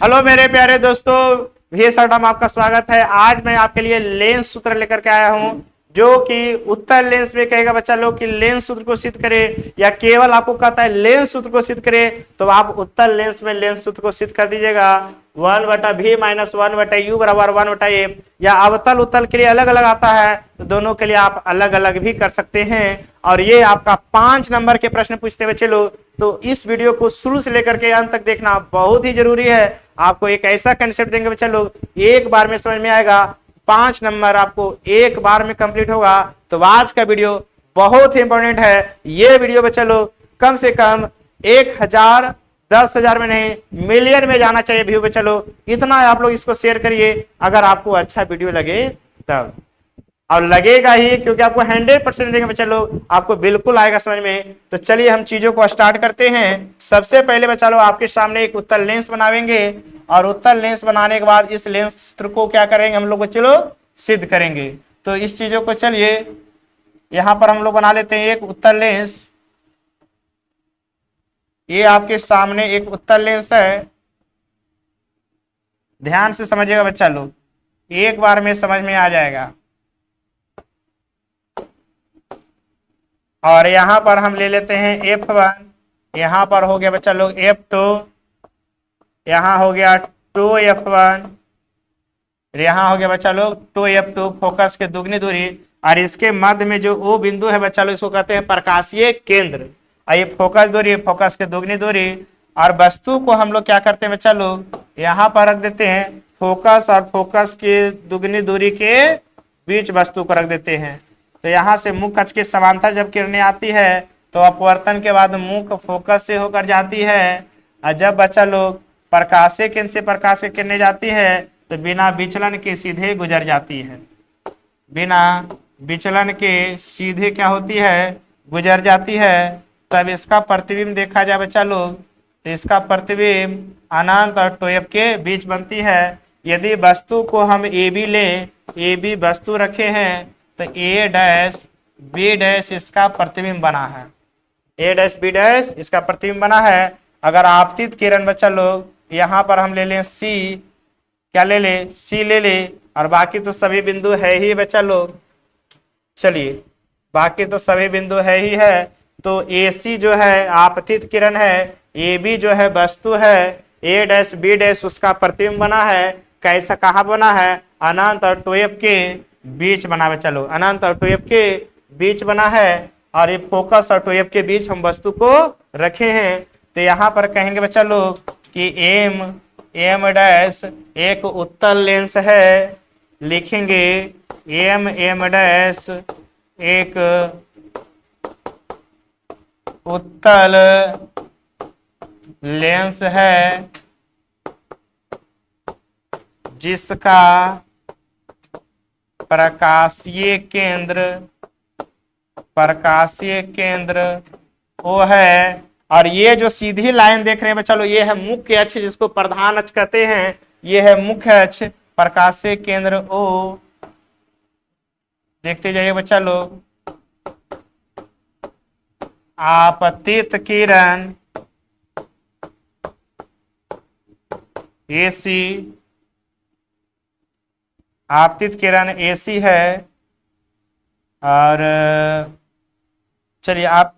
Hello मेरे प्यारे दोस्तों, वी सरडम आपका स्वागत है। आज मैं आपके लिए लेंस सूत्र लेकर के आया हूं, जो कि उत्तर लेंस में कहेगा बच्चा लोग कि लेंस सूत्र को सिद्ध करे, या केवल आपको कहता है लेंस सूत्र को सिद्ध करे, तो आप उत्तर लेंस में लेंस सूत्र को सिद्ध कर दीजिएगा। 1/v माइनस 1/u बराबर 1/f, या अवतल उत्तल के लिए अलग अलग आता है, तो दोनों के लिए आप अलग अलग भी कर सकते हैं। और ये आपका 5 नंबर के प्रश्न पूछते हुए चलो, तो इस वीडियो को शुरू से लेकर के अंत तक देखना बहुत ही जरूरी है। आपको एक ऐसा कंसेप्ट देंगे बच्चा लोग एक बार में समझ में आएगा, 5 नंबर आपको एक बार में कंप्लीट होगा। तो आज का वीडियो बहुत ही इंपॉर्टेंट है। ये वीडियो बच्चा लोग कम से कम 1000 10,000 में नहीं, मिलियन में जाना चाहिए व्यू बच्चा लोग। इतना आप लोग इसको शेयर करिए अगर आपको अच्छा वीडियो लगे तब, और लगेगा ही, क्योंकि आपको 100% देंगे बच्चा लोग, आपको बिल्कुल आएगा समझ में। तो चलिए हम चीजों को स्टार्ट करते हैं। सबसे पहले बच्चा लोग आपके सामने एक उत्तल लेंस बनावेंगे, और उत्तल लेंस बनाने के बाद इस लेंस सूत्र को क्या करेंगे हम लोग, चलो सिद्ध करेंगे। तो इस चीजों को चलिए यहां पर हम लोग बना लेते हैं एक उत्तल लेंस। ये आपके सामने एक उत्तल लेंस है, ध्यान से समझिएगा बच्चा लोग, एक बार में समझ में आ जाएगा। और यहां पर हम ले लेते हैं F1, यहां पर हो गया बच्चा लोग F2, यहां हो गया 2F1, यहां हो गया बच्चा लोग 2F2, फोकस के दुगनी दूरी। और इसके मध्य में जो O बिंदु है बच्चा लोग, इसको कहते हैं प्रकाशीय केंद्र। और ये फोकस दूरी, फोकस के दुगनी दूरी। और वस्तु को हम लोग क्या करते हैं बच्चा लोग, यहाँ पर रख देते हैं फोकस और फोकस के दुगनी दूरी के बीच वस्तु को रख देते हैं। तो यहाँ से मुख्य अक्ष के समांतर जब किरणें आती है तो अपवर्तन के बाद मुख्य फोकस से होकर जाती है। और जब बच्चा लोग प्रकाशीय केंद्र से प्रकाशीय किरणें जाती है तो बिना विचलन के सीधे गुजर जाती है, बिना विचलन के सीधे क्या होती है, गुजर जाती है। तब इसका प्रतिबिंब देखा जाए बच्चा लोग, तो इसका प्रतिबिंब अनंत और 2f के बीच बनती है। यदि वस्तु को हम ए बी लें, ए बी वस्तु रखे हैं, तो ए डैश बी डैश इसका प्रतिबिंब बना है, ए डैश बी डैश इसका प्रतिबिंब बना है। अगर आपतित किरण बच्चा लोग यहाँ पर हम ले लें सी, क्या ले ले, सी ले ले, और बाकी तो सभी बिंदु है ही बच्चा लोग। चलिए बाकी तो सभी बिंदु है ही है। तो ए सी जो है आपतित किरण है, ए बी जो है वस्तु है, ए डैश बी डैश उसका प्रतिबिंब बना है। कैसा, कहाँ बना है, अनंत और 2f के बीच बना है। चलो अनंत और 2f के बीच बना है, और ये फोकस और 2f के बीच हम वस्तु को रखे हैं। तो यहाँ पर कहेंगे बच्चा लोग कि एम डैश एक उत्तल लेंस है, लिखेंगे एम डैश एक उत्तल लेंस है, जिसका प्रकाशीय केंद्र वो है। और ये जो सीधी लाइन देख रहे हैं बच्चा लोग, ये है मुख्य अक्ष, जिसको प्रधान अक्ष कहते हैं। ये है मुख्य अक्ष, प्रकाशीय केंद्र ओ। देखते जाइए बच्चा लोग, आपतित किरण AC, आपतित किरण AC है। और चलिए आप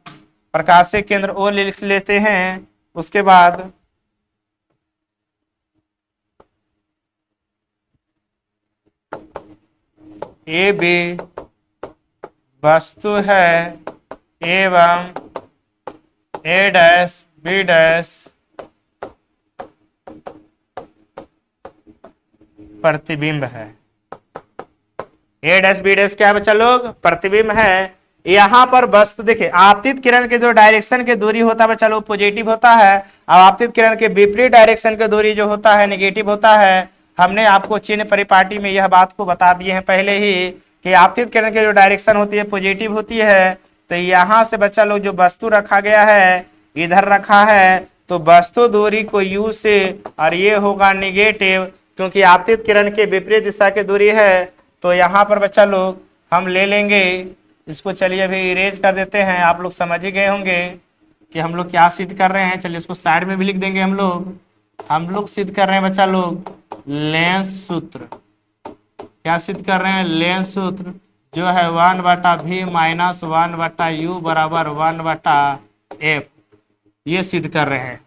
प्रकाशीय केंद्र ओ लिख लेते हैं। उसके बाद ए बी वस्तु है एवं ए डैश बी डैश प्रतिबिंब है। ए डैश बी डैश क्या है बच्चा लोग, प्रतिबिंब है। यहाँ पर वस्तु देखिए, आपतित किरण के जो डायरेक्शन के दूरी होता है बच्चा लोग पॉजिटिव होता है, और आपतित किरण के विपरीत डायरेक्शन के दूरी जो होता है नेगेटिव होता है। हमने आपको चिन्ह परिपाटी में यह बात को बता दिए हैं पहले ही कि आपतित किरण की जो डायरेक्शन होती है पॉजिटिव होती है। तो यहाँ से बच्चा लोग जो वस्तु रखा गया है इधर रखा है, तो वस्तु दूरी को u से, और ये होगा निगेटिव, क्योंकि आपतित किरण के विपरीत दिशा की दूरी है। तो यहाँ पर बच्चा लोग हम ले लेंगे इसको। चलिए अभी इरेज कर देते हैं, आप लोग समझ ही गए होंगे कि हम लोग क्या सिद्ध कर रहे हैं। चलिए इसको साइड में भी लिख देंगे हम लोग। हम लोग सिद्ध कर रहे हैं बच्चा लोग लेंस सूत्र। क्या सिद्ध कर रहे हैं? लेंस सूत्र जो है 1/v माइनस 1/u बराबर 1/f, ये सिद्ध कर रहे हैं।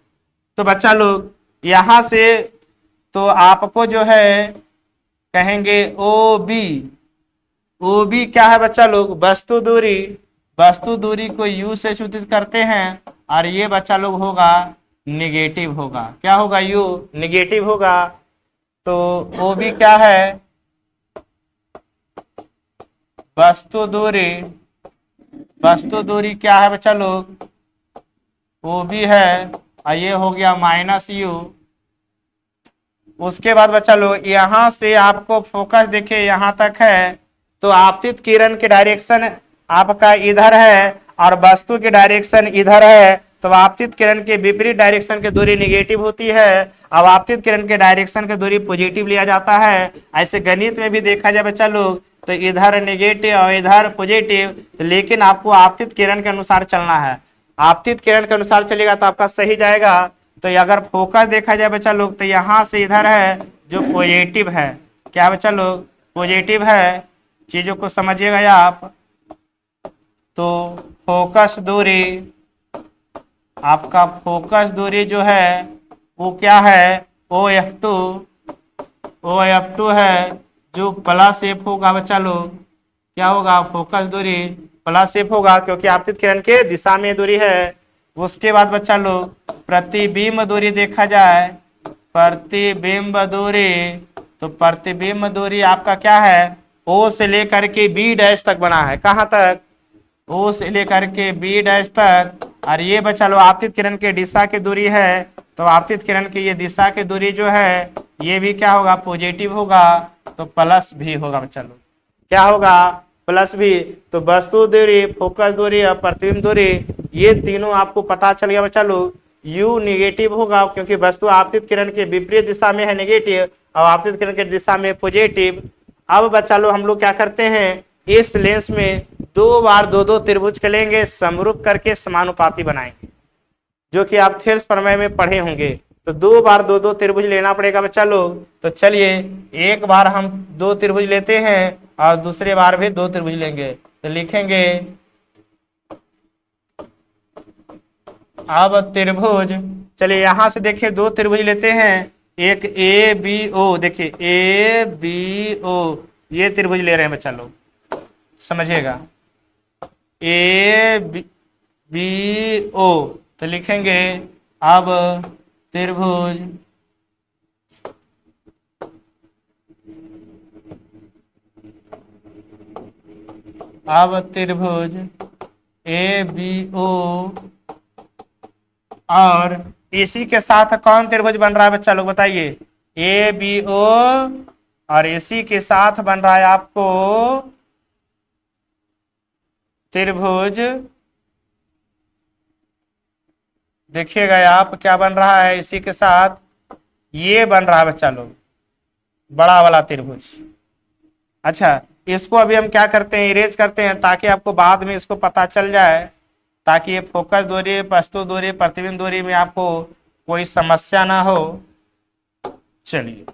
तो बच्चा लोग यहां से तो आपको जो है कहेंगे ओ बी क्या है बच्चा लोग? वस्तु दूरी। वस्तु दूरी को u से सूचित करते हैं और ये बच्चा लोग होगा निगेटिव होगा। क्या होगा? u निगेटिव होगा। तो ओ बी क्या है? वस्तु दूरी। वस्तु दूरी क्या है बच्चा लोग? ओ बी है और ये हो गया माइनस यू। उसके बाद बच्चा लोग यहां से आपको फोकस देखिए यहां तक है, तो आपतित किरण के डायरेक्शन आपका इधर है और वस्तु की डायरेक्शन इधर है। तो आपतित किरण के विपरीत डायरेक्शन की दूरी निगेटिव होती है, अब आपतित किरण के डायरेक्शन की दूरी पॉजिटिव लिया जाता है। ऐसे गणित में भी देखा जाए बच्चा लोग तो इधर नेगेटिव और इधर पॉजिटिव, तो लेकिन आपको आपतित किरण के अनुसार चलना है। आपतित किरण के अनुसार चलेगा तो आपका सही जाएगा। तो अगर फोकस देखा जाए बच्चा लोग तो यहां से इधर है जो पॉजिटिव है। क्या बच्चा लोग? पॉजिटिव है। चीजों को समझिएगा आप। तो फोकस दूरी, आपका फोकस दूरी जो है वो क्या है? OF2। OF2 है जो प्लस एफ होगा बच्चा लोग। क्या होगा? फोकस दूरी प्लस एफ होगा क्योंकि आपतित किरण के दिशा में दूरी है। उसके बाद बच्चा लोग प्रतिबिंब दूरी देखा जाए, प्रतिबिंब दूरी, तो प्रतिबिंब दूरी आपका क्या है? O से लेकर के B डैश तक बना है। कहां तक? O से लेकर के B डैश तक। और ये बच्चा लो आपतित किरण के दिशा की दूरी है, तो आपतित किरण की ये दिशा की दूरी जो है ये भी क्या होगा? पॉजिटिव होगा, तो प्लस भी होगा बच्चा लोग। क्या होगा? प्लस भी। तो वस्तु दूरी, फोकस दूरी और प्रतिबिंब दूरी ये तीनों आपको पता चल गया बच्चा लोग। U निगेटिव होगा क्योंकि वस्तु आपतित किरण के विपरीत दिशा में है नेगेटिव और आपतित किरण के दिशा में पॉजिटिव। अब बच्चा लोग हम लोग क्या करते हैं? इस लेंस में 2 बार 2 त्रिभुज के लेंगे, समरूप करके समानुपाती बनाएंगे, जो कि आप थेल्स प्रमेय में पढ़े होंगे। तो 2 बार 2 त्रिभुज लेना पड़ेगा बच्चा लोग। तो चलिए एक बार हम 2 त्रिभुज लेते हैं और दूसरे बार भी 2 त्रिभुज लेंगे। तो लिखेंगे अब त्रिभुज, चलिए यहां से देखिए 2 त्रिभुज लेते हैं। एक ABO, देखिए ABO ये त्रिभुज ले रहे हैं बच्चा लोग, समझिएगा। ABO तो लिखेंगे अब त्रिभुज ABO और इसी के साथ कौन त्रिभुज बन रहा है बच्चा लोग बताइए? ABO और इसी के साथ बन रहा है आपको त्रिभुज, देखिएगा आप क्या बन रहा है इसी के साथ? ये बन रहा है बच्चा लोग बड़ा वाला त्रिभुज। अच्छा, इसको अभी हम क्या करते हैं? इरेज करते हैं ताकि आपको बाद में इसको पता चल जाए, ताकि ये फोकस दूरी, वस्तु दूरी, प्रतिबिंब दूरी में आपको कोई समस्या ना हो। चलिए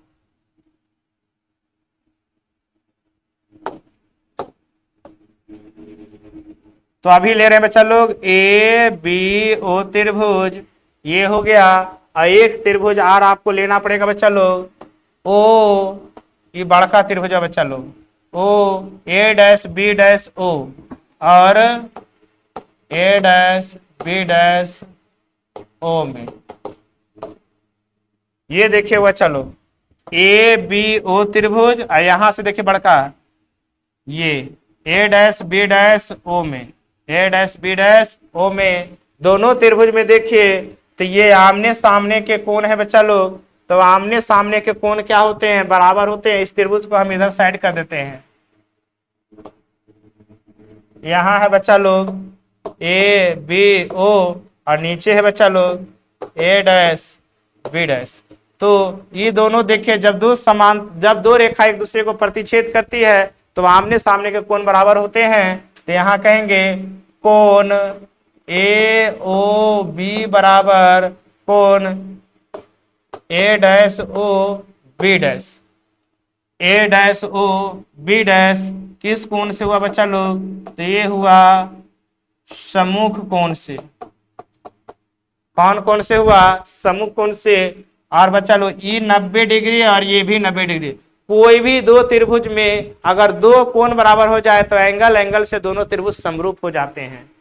तो अभी ले रहे हैं बच्चा लोग ABO त्रिभुज, ये हो गया। और एक त्रिभुज और आपको लेना पड़ेगा बच्चा लोग O, ये बड़का त्रिभुज है बच्चा लोग, O A dash B dash O और A dash B dash O में। ये देखिए बच्चा लोग ABO त्रिभुज और यहां से देखिए बड़का ये A dash B dash O में, A dash B dash O में। दोनों त्रिभुज में देखिए तो ये आमने सामने के कोण है बच्चा लोग। तो आमने सामने के कोण क्या होते हैं? बराबर होते हैं। इस त्रिभुज को हम इधर साइड कर देते हैं। यहां है बच्चा लोग ABO और नीचे है बच्चा लोग A डैश B डैश। तो ये दोनों देखिए जब दो रेखा एक दूसरे को प्रतिच्छेद करती है तो आमने सामने के कोण बराबर होते हैं। तो यहां कहेंगे कोण AOB बराबर कोण ए dash O B dash, A dash O B dash किस कोण से हुआ बच्चा लोग? तो ये हुआ सम्मुख कोण से। कौन कौन से हुआ? सम्मुख कोण से। और बच्चा लोग ई 90 डिग्री और ये भी 90 डिग्री। कोई भी दो त्रिभुज में अगर दो कोण बराबर हो जाए तो एंगल एंगल से दोनों त्रिभुज समरूप हो जाते हैं।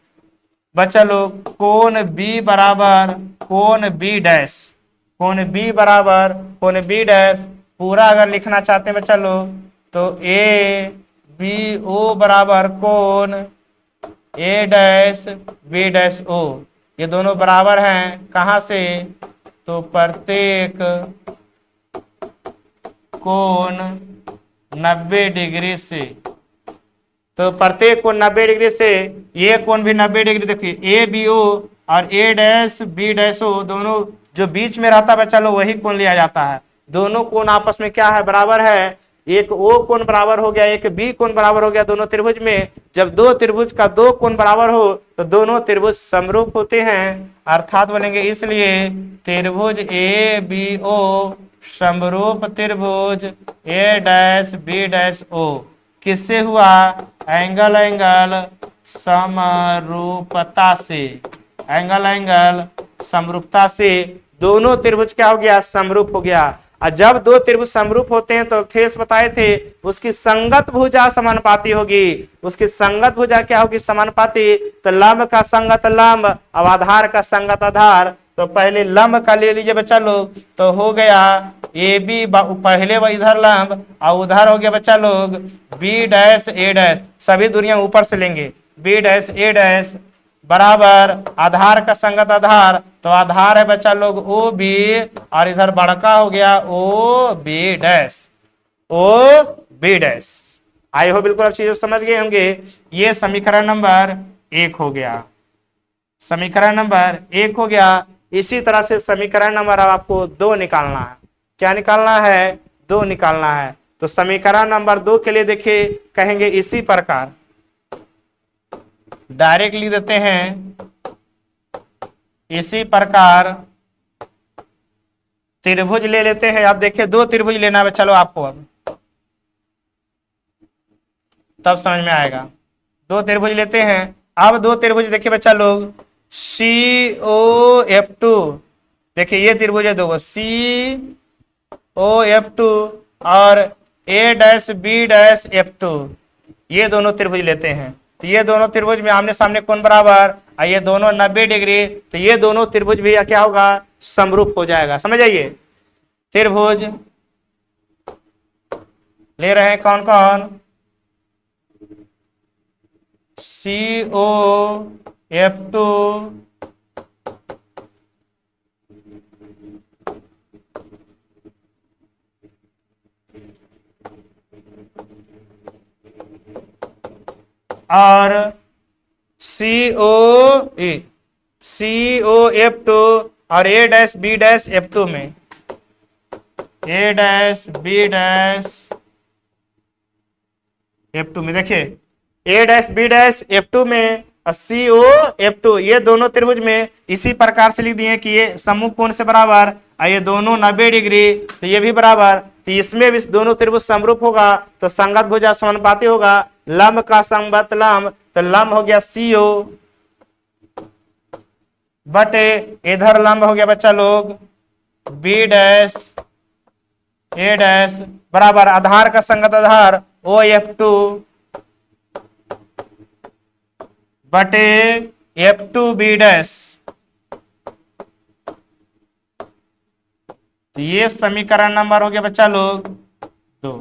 बच्चा लोग कोण बी बराबर कोण बी डैश, कोण बी बराबर कोण बी डैश पूरा अगर लिखना चाहते हैं बच्चा लोग तो ए बी ओ बराबर कोण ए डैश बी डैश ओ, ये दोनों बराबर हैं कहां से? तो प्रत्येक कोण 90 डिग्री से। तो प्रत्येक कोण 90 डिग्री से, ये कोण भी 90 डिग्री। देखिए ए बी ओ और ए डैश बी डैश ओ दोनों जो बीच में रहता है बच्चा लोग वही कोण लिया जाता है। दोनों कोण आपस में क्या है? बराबर है। एक ओ कोण बराबर हो गया, एक बी कोण बराबर हो गया दोनों त्रिभुज में। जब दो त्रिभुज का दो कोण बराबर हो तो दोनों त्रिभुज समरूप होते हैं, अर्थात बोलेंगे इसलिए त्रिभुज ए बी ओ समरूप त्रिभुज ए डैश बी डैश ओ किससे हुआ? एंगल एंगल समरूपता से, एंगल एंगल समरूपता से दोनों त्रिभुज क्या हो गया? समरूप हो गया। और जब दो त्रिभुज समरूप होते हैं तो थेस बताए थे उसकी संगत भुजा समानुपाती होगी। उसकी संगत भुजा क्या होगी? समानुपाती। तो लंब का संगत लंब और आधार का संगत आधार। तो पहले लंब का ले लीजिए बच्चा लोग, तो हो गया ए बी, पहले वह इधर लंब और उधर हो गया बच्चा लोग बी डैश ए डैश, सभी दूरियां ऊपर से लेंगे। बी डैश ए डैश बराबर आधार का संगत आधार, तो आधार है बच्चा लोग ओ बी और इधर बड़का हो गया O B dash, O B dash. आई हो बिल्कुल अब चीजों समझ गए होंगे। ये समीकरण नंबर 1 हो गया, समीकरण नंबर 1 हो गया। इसी तरह से समीकरण नंबर अब आपको 2 निकालना है। क्या निकालना है? 2 निकालना है। तो समीकरण नंबर 2 के लिए देखिए कहेंगे इसी प्रकार डायरेक्ट लिख देते हैं, इसी प्रकार त्रिभुज ले लेते हैं। अब देखिए 2 त्रिभुज लेना है चलो आपको, अब तब समझ में आएगा। 2 त्रिभुज लेते हैं। अब 2 त्रिभुज देखिए बच्चा लोग COF2, देखिए ये त्रिभुज है 2 COF2 और A dash B dash F2, ये दोनों त्रिभुज लेते हैं। तो ये दोनों त्रिभुज में आमने सामने कोण बराबर और ये दोनों 90 डिग्री, तो ये दोनों त्रिभुज भी क्या होगा? समरूप हो जाएगा। समझ आइए, त्रिभुज ले रहे हैं कौन कौन? COF2 और COF2 और A dash B dash F2 में, A dash B dash F2 में देखिए A dash B dash F2 में और COF2, ये दोनों त्रिभुज में इसी प्रकार से लिख दिए कि ये सम्मुख कोण से बराबर और ये दोनों 90 डिग्री, तो ये भी बराबर। तो इसमें भी दोनों त्रिभुज समरूप होगा तो संगत भुजा समानुपाती होगा। लंब का संगत लंब, तो लंब हो गया CO बटे इधर लंब हो गया बच्चा लोग B डैश A डैश बराबर आधार का संगत आधार OF2 बटे F2 B डैश। तो ये समीकरण नंबर हो गया बच्चा लोग 2।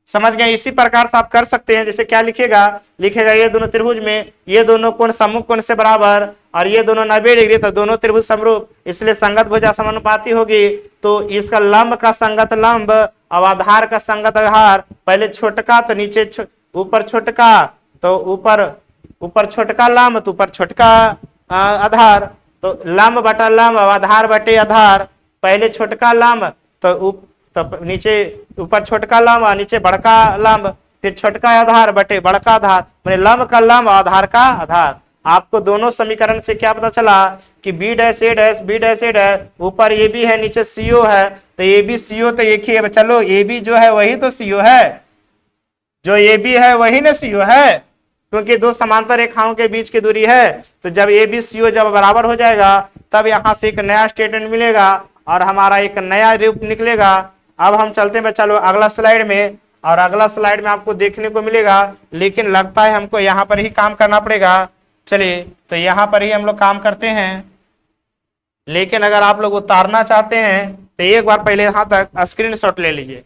समझ गए? इसी प्रकार से आप कर सकते हैं। जैसे क्या लिखेगा? लिखेगा ये दोनों त्रिभुज में ये दोनों कोण सम्मुख कोण से बराबर और ये दोनों 90 डिग्री, तो दोनों त्रिभुज समरूप, इसलिए संगत भुजा समानुपाती होगी। तो इसका लंब का संगत लंब और आधार का संगत आधार, पहले छोटका तो नीचे ऊपर छोटका, तो ऊपर छोटका लंब तो ऊपर छोटका आधार, तो लंब बटा लंब और आधार बटे आधार। पहले छोटका लंब तो नीचे ऊपर छोटका लंब और नीचे बड़का लंब, फिर छोटका आधार बटे बड़का आधार, मैंने लंब का लंब आधार का आधार। आपको दोनों समीकरण से क्या पता चला कि B dash A dash B dash A dash, ऊपर ए बी है नीचे सीओ है, तो ए बी सीओ तो एक ही है। चलो ए बी जो है वही तो सीओ है, जो ए बी है वही ना सीओ है, क्योंकि दो समांतर रेखाओं के बीच की दूरी है। तो जब ए बी सीओ जब बराबर हो जाएगा तब यहां से एक नया स्टेटमेंट मिलेगा और हमारा एक नया रूप निकलेगा। अब हम चलते हैं चलो अगला स्लाइड में, और अगला स्लाइड में आपको देखने को मिलेगा, लेकिन लगता है हमको यहाँ पर ही काम करना पड़ेगा। चलिए तो यहाँ पर ही हम लोग काम करते हैं, लेकिन अगर आप लोग उतारना चाहते हैं तो एक बार पहले यहाँ तक स्क्रीनशॉट ले लीजिए,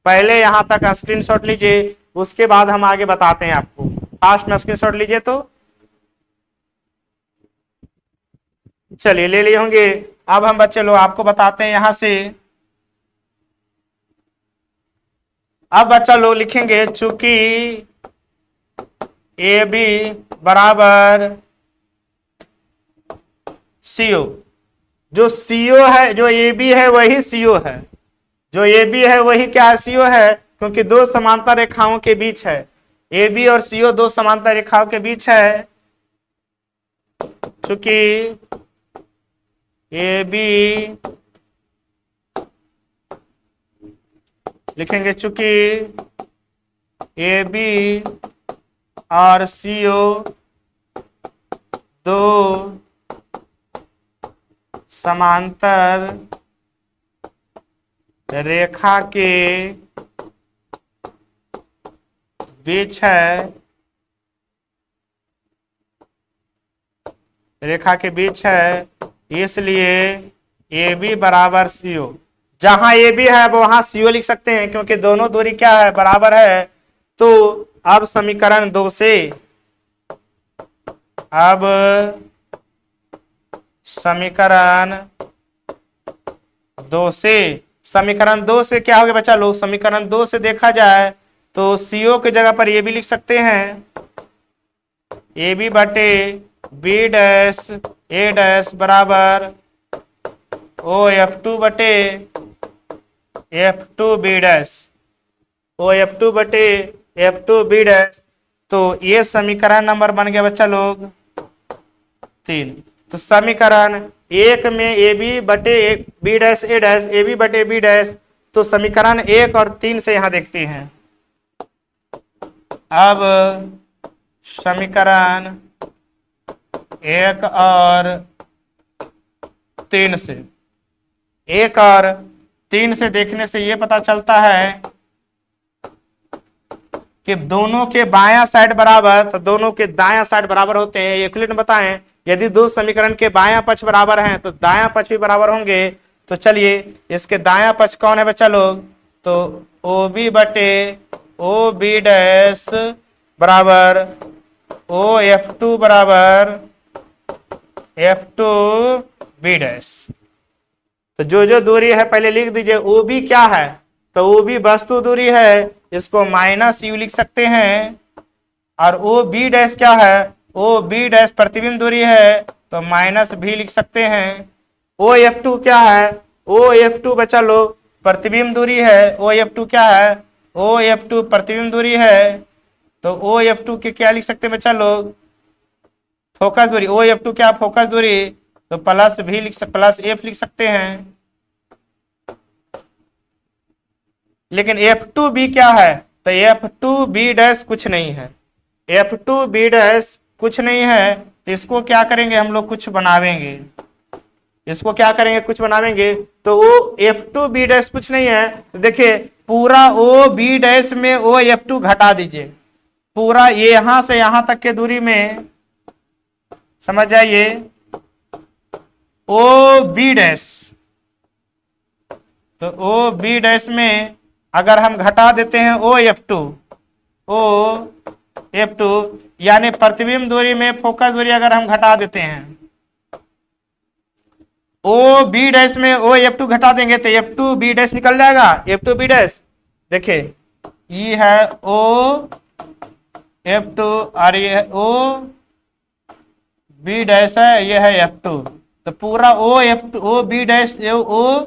पहले यहाँ तक स्क्रीनशॉट लीजिए, उसके बाद हम आगे बताते हैं आपको। फास्ट में स्क्रीनशॉट लीजिए। तो चलिए ले लिए होंगे। अब हम बच्चे लोग आपको बताते हैं यहां से। अब बच्चा लोग लिखेंगे चूंकि ए बी बराबर सीओ, जो सीओ है, जो ए बी है वही सीओ है, जो ए बी है वही क्या सीओ है, क्योंकि दो समांतर रेखाओं के बीच है। ए बी और सीओ दो समांतर रेखाओं के बीच है। चूंकि ए बी लिखेंगे, चूंकि ए बी और सीओ दो समांतर रेखा के बीच है, रेखा के बीच है, इसलिए ए बी बराबर सीओ। जहां ए बी है अब वहां सीओ लिख सकते हैं, क्योंकि दोनों दूरी क्या है, बराबर है। तो अब समीकरण 2 से, अब समीकरण 2 से, समीकरण 2 से क्या हो गया बच्चा लोग, समीकरण 2 से देखा जाए तो सीओ की जगह पर ए बी लिख सकते हैं, ए बी बटे बी डैश ए डैश बराबर ओ एफ टू बटे F two B dash, O F two बटे एफ टू बी डैश। तो ये समीकरण नंबर बन गया बच्चा लोग 3। तो समीकरण 1 में ए बी बटे B dash A dash, A B बटे बी डैश, तो समीकरण 1 और 3 से यहां देखते हैं। अब समीकरण 1 और 3 से, 1 और 3 से देखने से यह पता चलता है कि दोनों के बायां साइड बराबर, तो दोनों के दायां साइड बराबर होते हैं। यूक्लिड ने बताएं यदि दो समीकरण के बायां पक्ष बराबर हैं तो दायां पक्ष भी बराबर होंगे। तो चलिए इसके दायां पक्ष कौन है बच्चा लोग, तो ओ बी बटे ओ बी डैश बराबर ओ एफ टू बराबर एफ टू बी डैश। तो जो जो दूरी है पहले लिख दीजिए। ओ बी क्या है, तो ओ बी वस्तु दूरी है, इसको माइनस यू लिख सकते हैं। और ओ बी डैश क्या है, ओ बी डैश प्रतिबिंब दूरी है, तो माइनस भी लिख सकते हैं। ओ एफ टू क्या है, ओ एफ टू बच्चा लोग प्रतिबिंब दूरी है। ओ एफ टू क्या है, ओ एफ टू प्रतिबिंब दूरी है, तो ओ एफ टू के क्या लिख सकते हैं बच्चा लोग, फोकस दूरी। ओ एफ टू क्या, फोकस दूरी, तो प्लस भी लिख सकते, प्लस एफ लिख सकते हैं। लेकिन एफ टू बी क्या है, तो एफ टू बी डैश कुछ नहीं है, एफ टू बी डैश कुछ नहीं है। तो इसको क्या करेंगे हम लोग, कुछ बनावेंगे, इसको क्या करेंगे, कुछ बनावेंगे। तो O F two B dash कुछ नहीं है, तो देखिए पूरा ओ बी डैश में ओ एफ टू घटा दीजिए, पूरा ये यहां से यहां तक के दूरी में समझ जाइए ओ बी डैश। तो ओ बी डैश में अगर हम घटा देते हैं O F two, O F two यानी प्रतिबिंब दूरी में फोकस दूरी अगर हम घटा देते हैं, ओ बी डैश में ओ एफ टू घटा देंगे तो एफ टू बी डैश निकल जाएगा। एफ टू बी डैश देखिए ये है ओ एफ टू और ये है ओ बी डैश है, ये है एफ टू। तो पूरा O F two O B dash O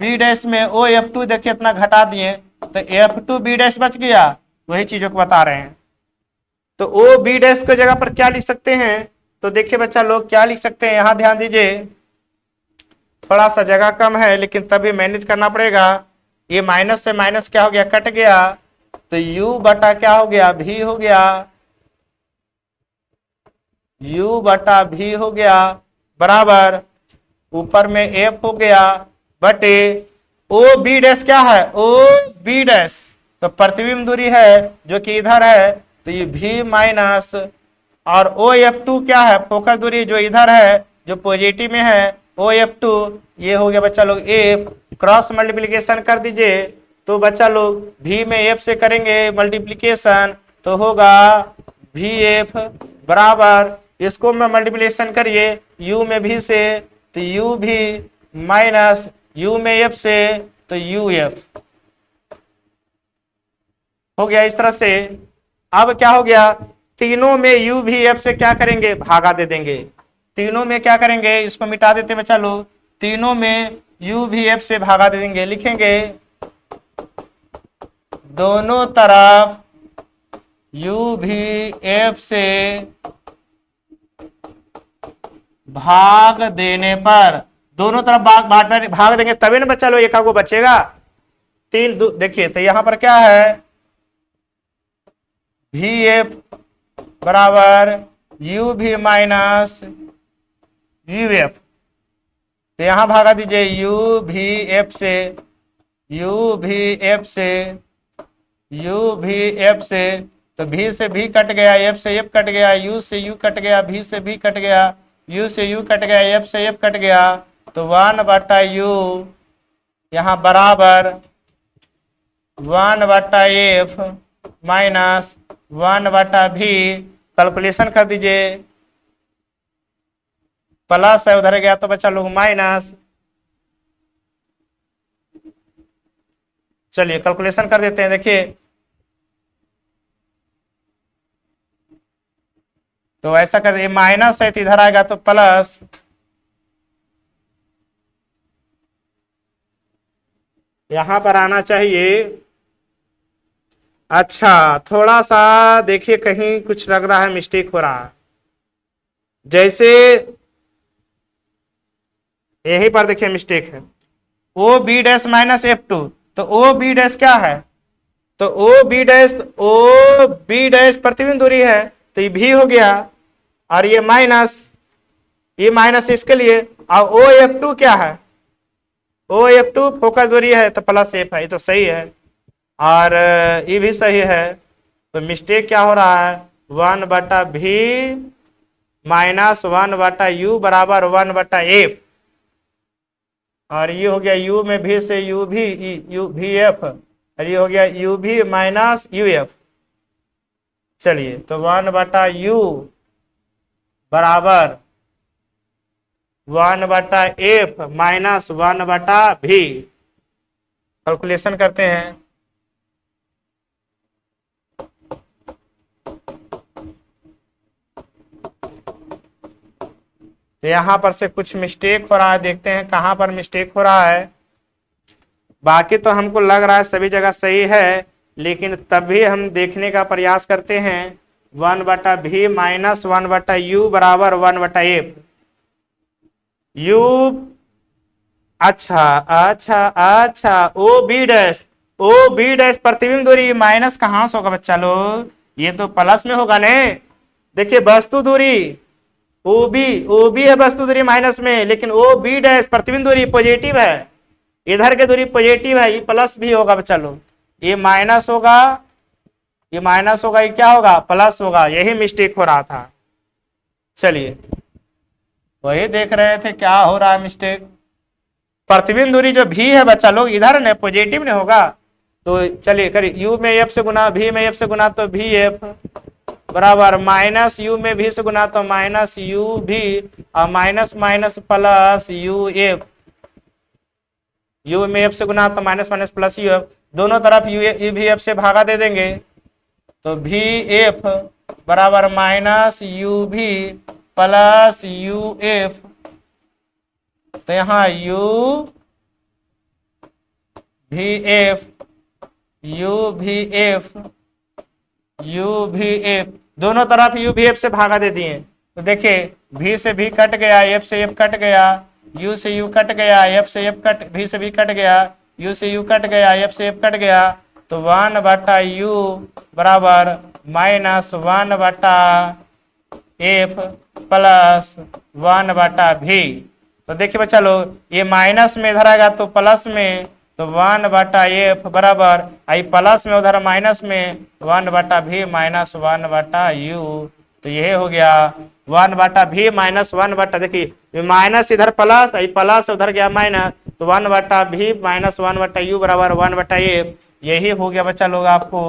B dash में ओ एफ टू देखिए इतना घटा दिए, तो एफ टू बी डैश बच गया। वही चीजों को बता रहे हैं। तो ओ बी डैश की जगह पर क्या लिख सकते हैं, तो देखिए बच्चा लोग क्या लिख सकते हैं, यहाँ ध्यान दीजिए, थोड़ा सा जगह कम है लेकिन तभी मैनेज करना पड़ेगा। ये माइनस से माइनस क्या हो गया, कट गया, तो u बटा क्या हो गया, v हो गया, u बटा v हो गया, बराबर ऊपर में f हो गया बटे ओ बी डैश क्या है, ओ बी डैश, तो प्रतिबिंब दूरी है जो कि इधर है, तो ये v माइनस, और ओ एफ टू क्या है, फोकस दूरी जो इधर है जो पॉजिटिव में है, ओ एफ टू, ये हो गया बच्चा लोग एफ, क्रॉस मल्टीप्लीकेशन कर दीजिए, तो बच्चा लोग v में f से करेंगे मल्टीप्लीकेशन तो होगा वी एफ बराबर, इसको में मल्टीप्लीकेशन करिए u में v से तो u भी माइनस u में f से तो u f हो गया इस तरह से। अब क्या हो गया, तीनों में u भी f से क्या करेंगे, भागा दे देंगे, तीनों में क्या करेंगे, इसको मिटा देते हैं बच्चा लोग, तीनों में u भी f से भागा दे देंगे, लिखेंगे दोनों तरफ u भी f से भाग देने पर, दोनों तरफ भाग देंगे तभी ना बच्चा लोग एक को बचेगा, तीन देखिए तो यहां पर क्या है, वी एफ बराबर यू भी माइनस यू एफ, तो यहां भागा दीजिए यू भी एफ से, यू भी एफ से, यू भी एफ से, तो भी से भी कट गया, एफ से एफ कट गया, यू से यू कट गया, भी से भी कट गया, यू से यू कट गया, एफ से एफ कट गया, तो 1 बटा यू यहाँ बराबर 1 बटा एफ माइनस 1 बटा भी, कैलकुलेशन कर दीजिए, प्लस है उधर गया तो बच्चा लोग माइनस, चलिए कैलकुलेशन कर देते हैं, देखिए तो ऐसा कर दिए, माइनस है तो इधर आएगा तो प्लस, यहां पर आना चाहिए, अच्छा थोड़ा सा देखिए कहीं कुछ लग रहा है मिस्टेक हो रहा है, जैसे यहीं पर देखिए मिस्टेक है, O B dash minus F two, तो ओ बी डैश क्या है, तो ओ बी डैश प्रतिबिंब दूरी है तो ये भी हो गया, और ये माइनस इसके लिए, और ओ एफ टू क्या है, ओ एफ टू फोकस दूरी है तो प्लस एफ है, ये तो सही है, और ये भी सही है, तो मिस्टेक क्या हो रहा है, 1 बटा भी माइनस 1 बटा यू बराबर 1 बटा एफ, और ये हो गया यू में भी से यू भी एफ, और ये हो गया यू भी माइनस यू एफ, चलिए तो 1 बटा यू बराबर 1 बटा एफ माइनस 1 बटा भी, कैलकुलेशन करते हैं, तो यहां पर से कुछ मिस्टेक हो रहा है, देखते हैं कहां पर मिस्टेक हो रहा है, बाकी तो हमको लग रहा है सभी जगह सही है, लेकिन तब भी हम देखने का प्रयास करते हैं, 1 बटा भी माइनस 1 बटा यू बराबर 1 बटा एफ, यू अच्छा ओ बी डैश प्रतिबिंब दूरी माइनस कहां से होगा बच्चा लोग, ये तो प्लस में होगा ने, देखिए वस्तु दूरी ओ बी है वस्तु दूरी माइनस में, लेकिन ओ बी डैश प्रतिबिंब दूरी पॉजिटिव है, इधर के दूरी पॉजिटिव है, ये प्लस भी होगा बच्चा लोग, ये माइनस होगा, ये माइनस होगा, ये क्या होगा प्लस होगा, यही मिस्टेक हो रहा था, चलिए वही देख रहे थे क्या हो रहा है मिस्टेक, प्रतिबिंब दूरी जो भी है बच्चा लोग इधर ने पॉजिटिव ने होगा, तो चलिए करिए यू में एफ से गुना, भी में एफ से गुना तो भी एफ बराबर माइनस यू में भी से गुना तो माइनस यू भी, और minus minus plus U F, you में एफ से गुना तो minus minus plus U F, दोनों तरफ यू भी एफ से भागा दे देंगे, तो भी एफ बराबर माइनस यू भी प्लस यू एफ, तो यहाँ यू भी एफ दोनों तरफ यू भी एफ से भागा दे दिए, तो देखिए भी से भी कट गया, एफ से एफ कट गया, यू से यू कट गया, एफ से एफ कट, भी से भी कट गया, यू से यू कट गया, एफ से एफ कट गया। तो 1/u बराबर -1/f प्लस 1/v। तो देखिए बच्चा लोग ये माइनस में इधर आएगा तो प्लस में, तो 1/f बराबर आई प्लस में उधर माइनस में 1/v माइनस 1/u। तो ये हो गया 1/v माइनस 1 देखिए माइनस इधर प्लस, आई प्लस उधर गया माइनस, तो 1/v माइनस 1/u बराबर 1/f। यही हो गया बच्चा लोग, आपको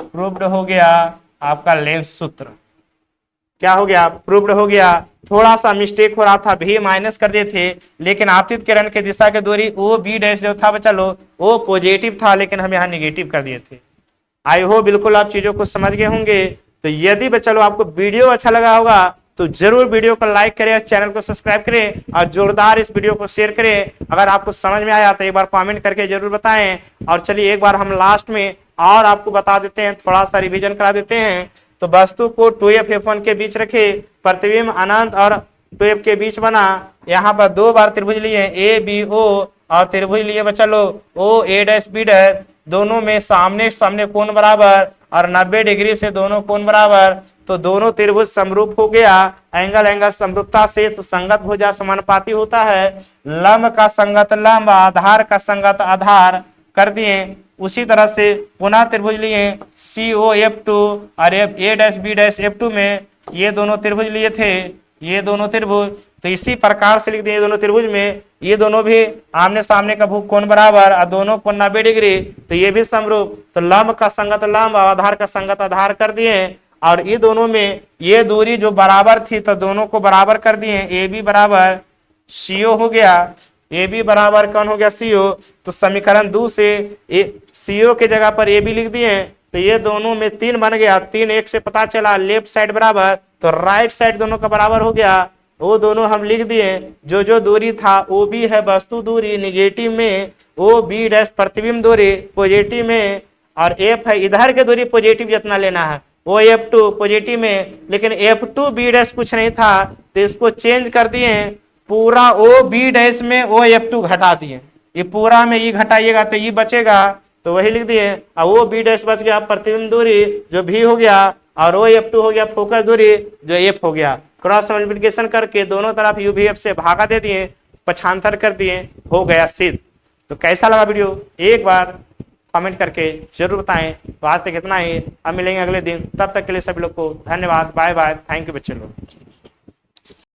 प्रूव्ड हो गया आपका लेंस सूत्र। क्या हो गया? प्रूव्ड हो गया। थोड़ा सा मिस्टेक हो रहा था, भी माइनस कर दिए थे, लेकिन आपतित किरण के दिशा की दूरी ओ बी डैश जो था बच्चा लोग वो पॉजिटिव था, लेकिन हम यहाँ निगेटिव कर दिए थे। आई होप बिल्कुल आप चीजों को समझ गए होंगे। तो यदि बच्चा लोग आपको वीडियो अच्छा लगा होगा तो जरूर वीडियो को लाइक करें, चैनल को सब्सक्राइब करें और जोरदार इस वीडियो को शेयर करें। अगर आपको समझ में आया तो एक बार कमेंट करके जरूर बताएं। और चलिए एक बार हम लास्ट में और आपको बता देते हैं, थोड़ा सा रिवीजन करा देते हैं। तो वस्तु को 2f f1 के बीच रखे, प्रतिबिंब अनंत और 2f के बीच बना। यहाँ पर दो बार त्रिभुज लिए ए बी ओ और त्रिभुज लिए बच्चा लोग ओ ए डैश बी डैश, दोनों में सामने सामने कोण बराबर और 90 डिग्री से दोनों कोण बराबर। तो दोनों त्रिभुज समरूप हो गया, एंगल एंगल समरूपता से तो संगत भुजा समानुपाती होता है। लंब का संगत लंब, आधार का संगत आधार कर दिए। उसी तरह से पुनः त्रिभुज लिए COF2 और ए डैश बी डैश F2 में ये दोनों त्रिभुज लिए थे, ये दोनों त्रिभुज। तो इसी प्रकार से लिख दिए दोनों त्रिभुज में ये दोनों भी आमने सामने का भू कोण बराबर और दोनों कोण 90 डिग्री, तो ये भी समरूप। तो लंब का संगत लंब और आधार का संगत आधार कर दिए। और ये दोनों में ये दूरी जो बराबर थी तो दोनों को बराबर कर दिए। ए बी बराबर CO हो गया, ए बी बराबर कौन हो गया? CO। तो समीकरण 2 से CO के जगह पर ए बी लिख दिए। तो ये दोनों में 3 बन गया, 3 एक से पता चला लेफ्ट साइड बराबर, तो राइट साइड दोनों का बराबर हो गया। वो दोनों हम लिख दिए। जो दूरी था ओ बी है वस्तु दूरी निगेटिव में, ओ बी डैश प्रतिबिंब दूरी पॉजिटिव में, और एफ है इधर के दूरी पॉजिटिव जितना लेना है, ओ F2 पॉजिटिव में। लेकिन F2 बी डैश कुछ नहीं था तो इसको चेंज कर दिए, पूरा ओ बी डैश में ओ F2 घटा दिए। ये पूरा में ये घटाइएगा तो ये बचेगा, तो वही लिख दिए। अब ओ बी डैश बच गया प्रतिबिंब दूरी जो भी हो गया, और ओ F2 हो गया फोकस दूरी जो F हो गया। क्रॉस मल्टीप्लिकेशन करके दोनों तरफ यू भी एफ से भागा दे दिए, पक्षांतर कर दिए, हो गया सिद्ध। तो कैसा लगा वीडियो एक बार कमेंट करके जरूर बताएं। तो आज तक इतना ही, अब मिलेंगे अगले दिन, तब तक के लिए सभी लोग को धन्यवाद, बाय बाय, थैंक यू बच्चे लोग।